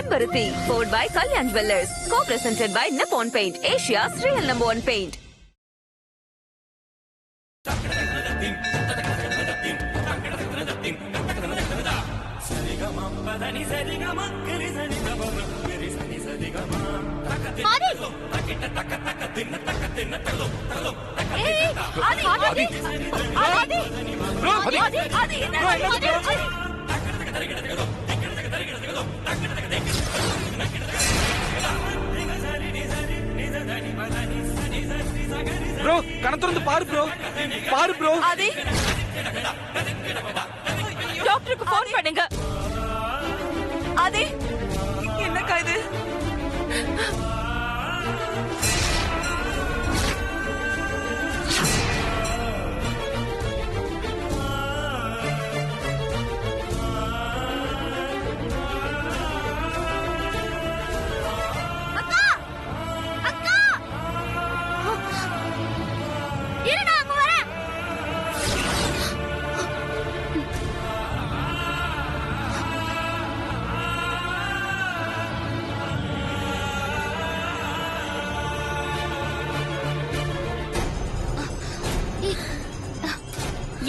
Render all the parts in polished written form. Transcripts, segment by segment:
Chembaruthi, powered by Kalyan Jewellers, co-presented by Nippon Paint, Asia's real #1 paint. Bro கணத்துல பாரு bro ஆதி டாக்டருக்கு phone பண்ணுங்க. ஆதி என்னக்கா இது?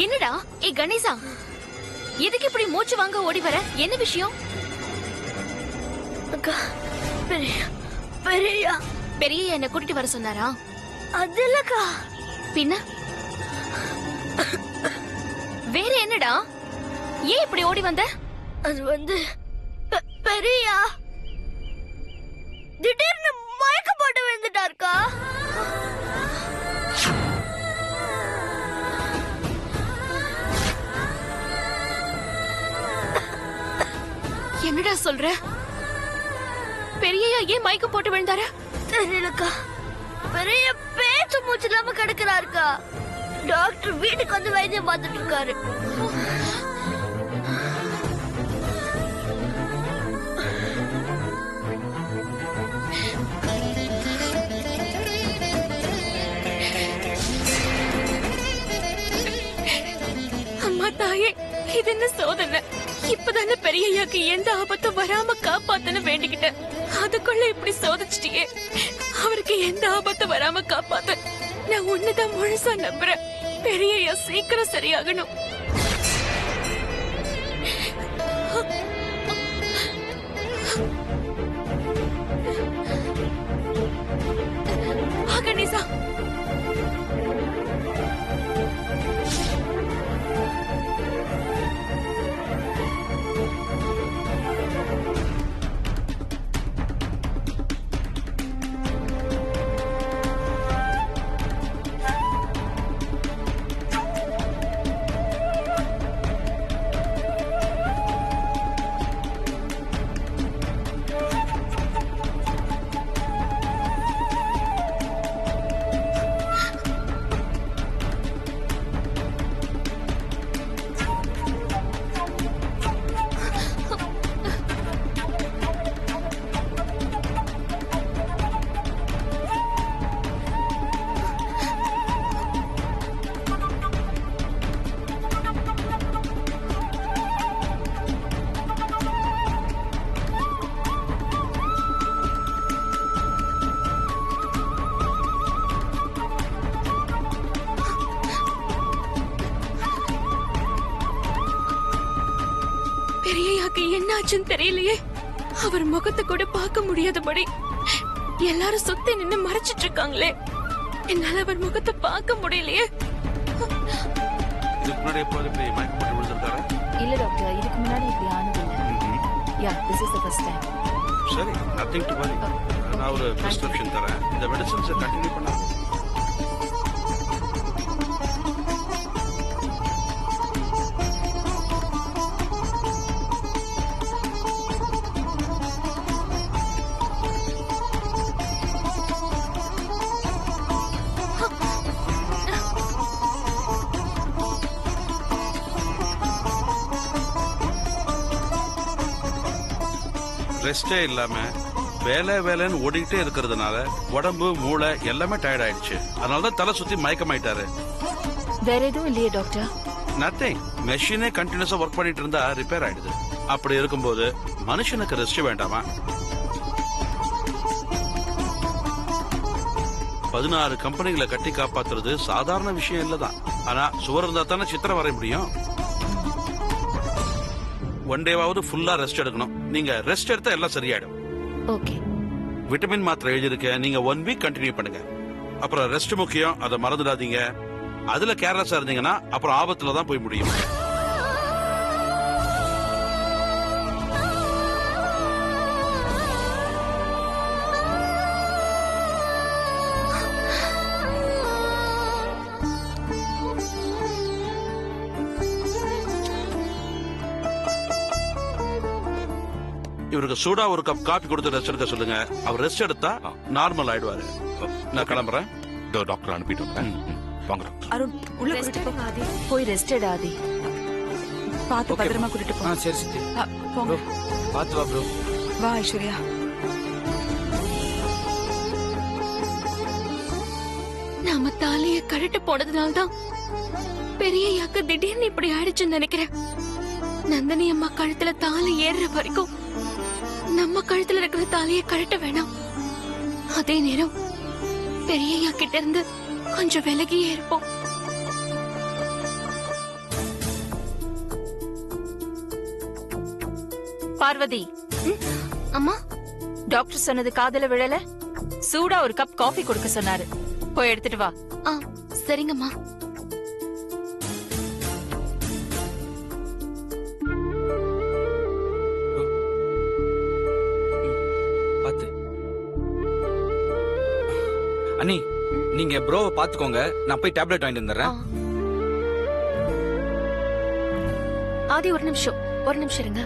என்னடா ஏ கணேசா, எதுக்கு இப்படி மூச்சு வாங்க ஓடி வர? என்ன விஷயம்? அக்கா, பெரிய என்ன கூட்டிட்டு வர சொன்னாரா? அது இல்லக்கா. பின்ன வேற என்னடா? ஏன் இப்படி ஓடி வந்த? அது வந்து பெரியா திடீர்னு மயக்க போட்டு விழுந்துட்டாருக்கா. என்னடா சொல்ற? பெரியயா ஏன் மயக்கம் போட்டு விழுந்தாரு? தெரியலக்கா. பெரிய பேச்சு மூச்சு இல்லாம கிடக்குறாருக்கா. டாக்டர் வீட்டுக்கு வந்து வைத்தியம் பார்த்துட்டு இருக்காரு. அம்மா தாயே, இது என்ன சோதனை? இப்பதானே பெரியய்யாக்கு எந்த ஆபத்தும் வராம காப்பாத்துன்னு வேண்டிக்கிட்டேன். அதுக்குள்ள இப்படி சோதிச்சிட்டியே. அவருக்கு எந்த ஆபத்தும் வராம காப்பாத்து. நான் உன்னதான் முழுசா நம்புறேன். பெரியய்யா சீக்கிரம் சரியாகணும். கணேசா, பெரியய்யாக்கு என்ன ஆச்சுன்னு தெரியலையே. அவர் முகத்தை கூட பார்க்க முடியாதபடி எல்லாரும் சுத்தி நின்னு மறைச்சிட்டு இருக்காங்களே. என்னால அவர் முகத்தை பார்க்க முடியலையே. இல்ல டாக்டர், இதுக்கு முன்னாடி இப்படி ஆனது இல்ல. Yeah, this is the first time. சரி, நதிங் டு வரி. நான் ஒரு பிரிஸ்கிரிப்ஷன் தரேன். இந்த மெடிசின்ஸ் கண்டினியூ பண்ணலாம். ரெஸ்டே இல்லாம வேலைன்னு ஓடிக்கிட்டே இருக்கிறதுனால உடம்பு மூளை எல்லாமே டயர்ட் ஆயிடுச்சு. அதனாலதான் தலை சுத்தி மயக்கமாயிட்டாரு. வேற எதுவும் இல்லையே டாக்டர்? நத்திங். மெஷினே கண்டினியூஸா ஒர்க் பண்ணிட்டு இருந்தா ரிப்பேர் ஆயிடுது. அப்படி இருக்கும்போது மனுஷனுக்கு ரெஸ்ட் வேண்டாமா? 16 கம்பெனிகளை கட்டி காப்பாத்துறது சாதாரண விஷயம் இல்லதான். ஆனா சுவர் இருந்தா தானே சித்திரம் வரைய முடியும். ஒன் டேவாவது ஃபுல்லா ரெஸ்ட் எடுக்கணும். நீங்க ரெஸ்ட் எடுத்தா எல்லாம் சரியாயிடும். ஓகே. விட்டமின் மாத்திரை எழுதிருக்க, நீங்க 1 வீக் கண்டினியூ பண்ணுங்க. அப்புறம் ரெஸ்ட் முக்கியம், அதை மறந்துடாதீங்க. அதுல கேர்லெஸ்ஸா இருந்தீங்கன்னா அப்புறம் ஆபத்துல தான் போய் முடியும். இவருக்கு சூடா ஒரு கப் காபி கொடுத்து ரெஸ்ட் எடுக்க சொல்லுங்க. அவர் ரெஸ்ட் எடுத்தா நார்மல் ஆயிடுவாரு. நான் கிளம்புறேன். டாக்டர் அனுப்பிட்டு வாங்க டாக்டர். அருண் உள்ள கூட்டிட்டு போ. போய் ரெஸ்ட் எடு ஆதி. பாத்து பத்திரமா கூட்டிட்டு போ. சரி சித்தி. போங்க. பாத்து வா ப்ரோ. வா ஐஸ்வர்யா. நாம தாலிய கழட்ட போனதுனால்தான் பெரிய யாக்கு திடீர்னு இப்படி ஆயிடுச்சுன்னு நினைக்கிறேன். நந்தினி அம்மா கழுத்துல தாலி ஏறுற வரைக்கும் நம்ம கழுத்துல இருக்கிற தாலியை கழட்ட வேணாம். அதே நேரம் பெரியய்யா கிட்ட இருந்து கொஞ்சம் விலகியே இருப்போம். பார்வதி, அம்மா, டாக்டர் சொன்னது காதுல விழல? சூடா ஒரு கப் காஃபி கொடுக்க சொன்னாரு. போய் எடுத்துட்டு வா. சரிங்கம்மா. பாத்து அண்ணி, நீங்க ப்ரோவை பாத்துக்கோங்க. நான் போய் டேப்லெட் வாங்கிட்டு வந்துடுறேன். ஆதி ஒரு நிமிஷம் இருங்க.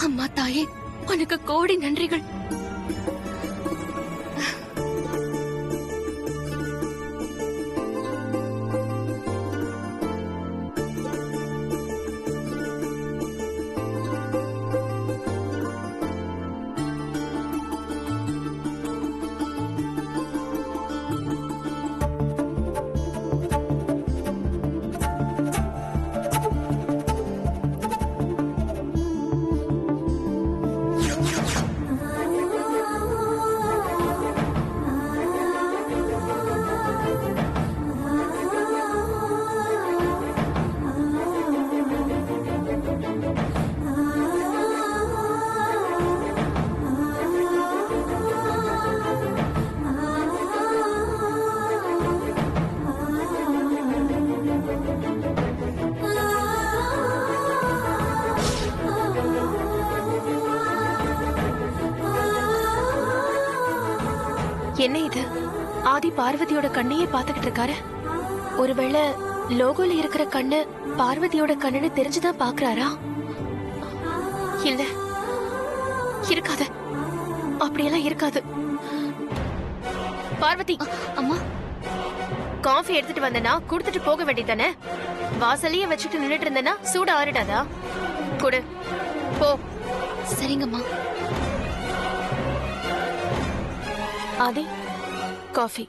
அம்மா தாயே, உனக்கு கோடி நன்றிகள். என்ன இது? ஆதி பார்வதியோட கண்ணையே பாத்துக்கிட்டு இருக்காரு. ஒருவேளை லோகோல இருக்கிற கண்ணு பார்வதியோட கண்ணுன்னு தெரிஞ்சுதான் பாக்குறாரா? இல்ல, இருக்காது. அப்படியெல்லாம் இருக்காது. பார்வதி, அம்மா, காஃபி எடுத்துட்டு வந்தனா குடுத்துட்டு போக வேண்டியதானே? வாசலையே வச்சுட்டு நின்னுட்டு இருந்தனா சூட ஆறிடாதா? குடு, போ. சரிங்கம்மா. ஆதி, காஃபி.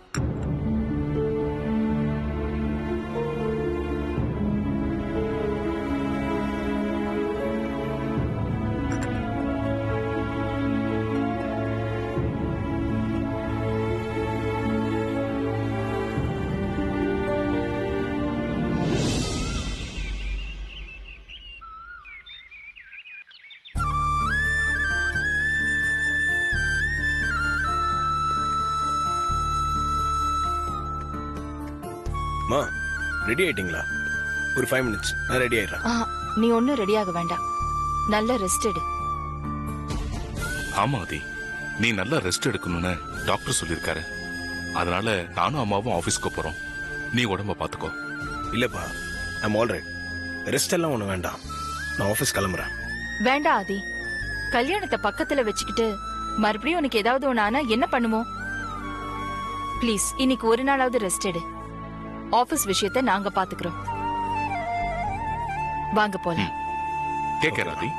ரெடி ஆயிட்டீங்களா? ஒரு 5 minutes நான் ரெடி ஆயிடுறேன். நீ ஒன்னும் ரெடி ஆக வேண்டாம். நல்ல ரெஸ்ட் எடு. ஆமா ஆதி, நீ நல்லா ரெஸ்ட் எடுக்கணும்னு டாக்டர் சொல்லியிருக்காரு. அதனால நானும் அம்மாவும் ஆபீஸ்க்கு போறோம். நீ உடம்ப பாத்துக்கோ. இல்லப்பா, ஐம் ஆல்ரைட். ரெஸ்ட் எல்லாம் ஒண்ணு வேண்டாம். நான் ஆபீஸ் கிளம்புறேன். வேண்டாம் ஆதி. கல்யாணத்தை பக்கத்துல வச்சுக்கிட்டு மறுபடியும் உனக்கு ஏதாவது ஒண்ணு ஆனா என்ன பண்ணுவோம்? ப்ளீஸ் இன்னைக்கு ஒரு நாளாவது ரெஸ்ட் எடு. ஆபீஸ் விஷயத்தை நாங்க பாத்துக்கிறோம். வாங்க போலாம். டேக் கேர் ஆதி.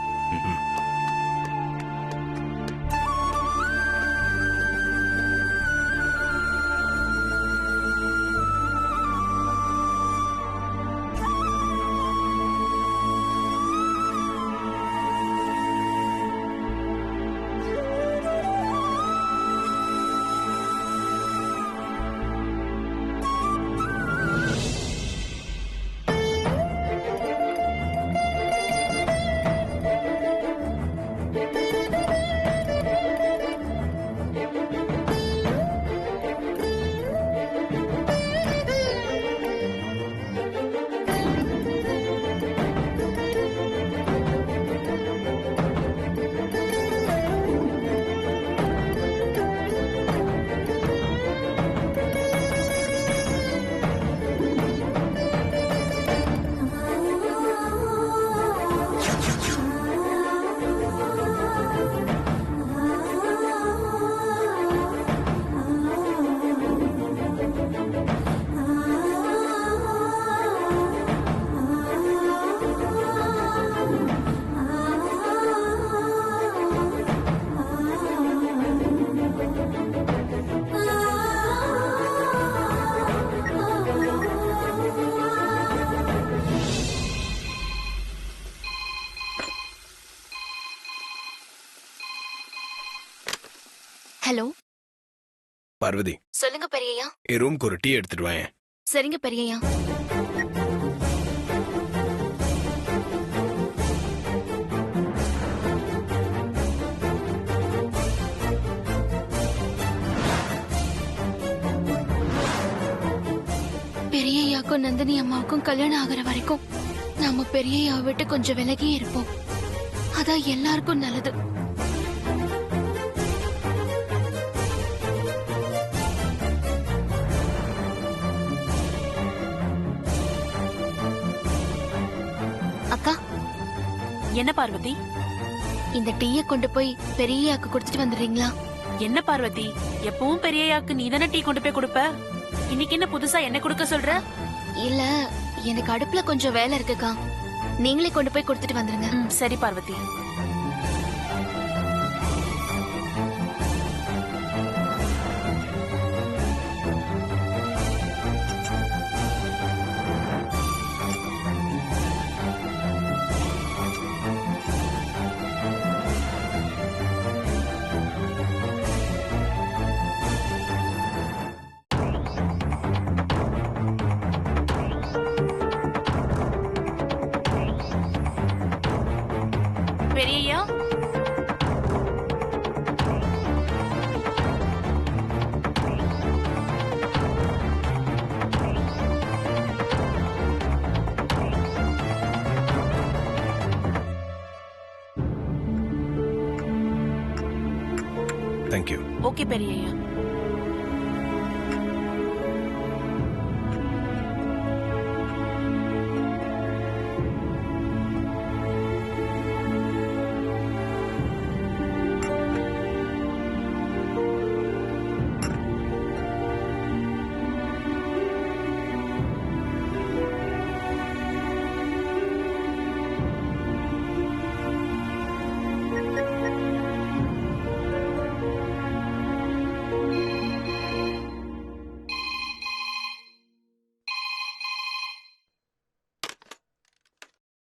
ஹலோ பார்வதி, சொல்லுங்க பெரியய்யா. என் ரூம்க்கு ஒரு டீ எடுத்துட்டு வாங்க. சரிங்க பெரியய்யா. பெரியய்யாக்கும் நந்தினி அம்மாவுக்கும் கல்யாணம் ஆகுற வரைக்கும் நாம பெரியய்யாவை விட்டு கொஞ்சம் விலகியே இருப்போம். அதான் எல்லாருக்கும் நல்லது. அக்கா, என்ன பார்வதி? இந்த டீயை கொண்டு போய் பெரியய்யாக்கு கொடுத்துட்டு வந்துடுறீங்களா? என்ன பார்வதி, எப்பவும் பெரியயாக்கு நீ தானே டீ கொண்டு போய் கொடுப்ப. இன்னைக்கு என்ன புதுசா என்ன கொடுக்க சொல்ற? இல்ல, எனக்கு அடுப்புல கொஞ்சம் வேலை இருக்குக்கா. நீங்களே கொண்டு போய் கொடுத்துட்டு வந்துருங்க. சரி பார்வதி. பெரியய்யா, தேங்க்யூ. ஓகே பெரியய்யா.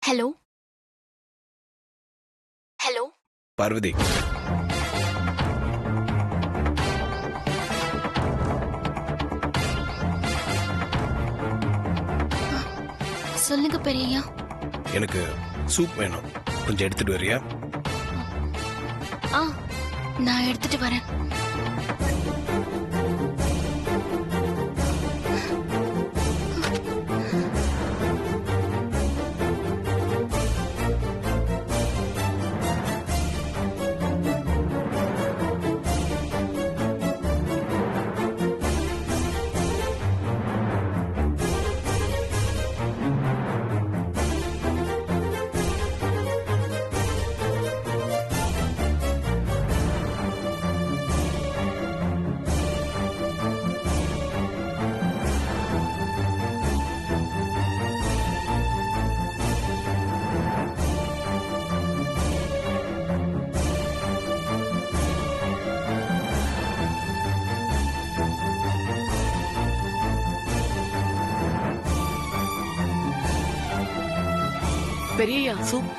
ஹலோ ஹலோ பார்வதி, சொல்லுங்க பெரியய்யா. எனக்கு சூப் வேணும். கொஞ்சம் எடுத்துட்டு வரியா? நான் எடுத்துட்டு வரேன். பெரியய்யா சூப்.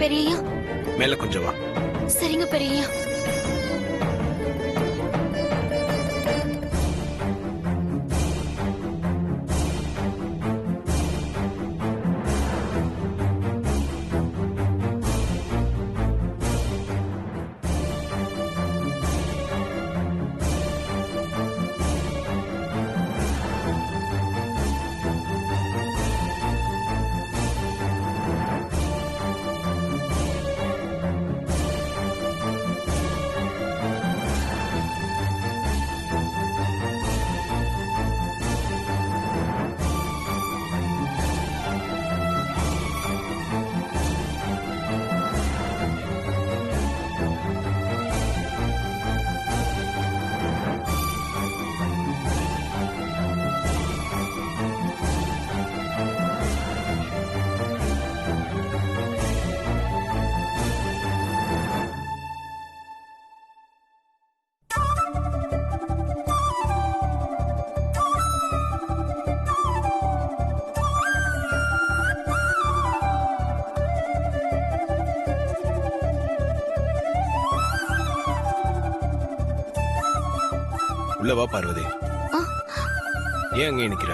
பெரியய்யா. மேல கொஞ்சம் வா. சரிங்க பெரியய்யா. உள்ள வா பார்வதி. ஏன் அங்கே நிக்கிற?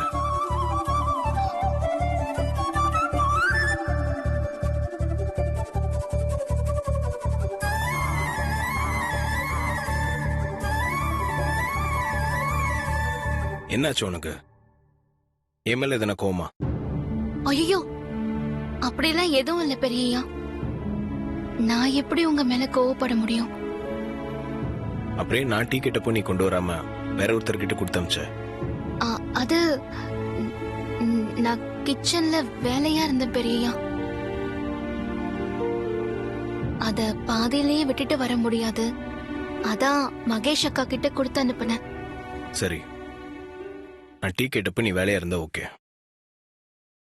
என்னாச்சு உனக்கு? என் மேல எதனா கோவமா? ஐயோ, அப்படிலாம் எதுவும் இல்ல பெரியய்யா. நான் எப்படி உங்க மேல கோவப்பட முடியும்? அப்படியே நான் டீ கிட்ட போய் நீ கொண்டு வராம வேற ஒருத்தர்கிட்ட கொடுத்தமிச்ச. அது நான் கிச்சன்ல வேலையா இருந்த பெரியய்யா. அத பாதியிலேயே விட்டுட்டு வர முடியாது. அதான் மகேஷ் அக்கா கிட்ட கொடுத்து அனுப்புனேன். சரி, நான் டீ கேட்டப்ப நீ வேலையா இருந்தா ஓகே.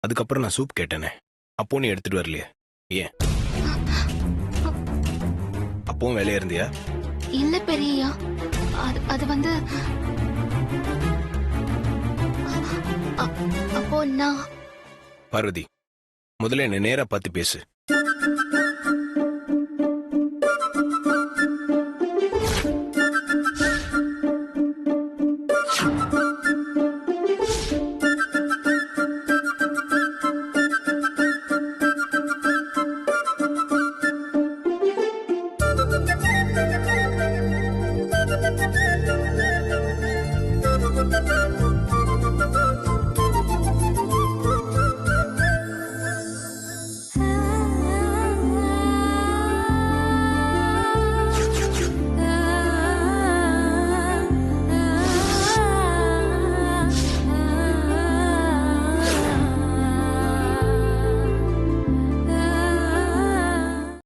அதுக்கப்புறம் நான் சூப் கேட்டேனே, அப்போ நீ எடுத்துட்டு வரலையே, ஏன்? அப்பவும் வேலையா இருந்தியா? இல்ல பெரியய்யா, அது வந்து அப்போ நான். பார்வதி, முதல்ல என்ன நேரா பார்த்து பேசு.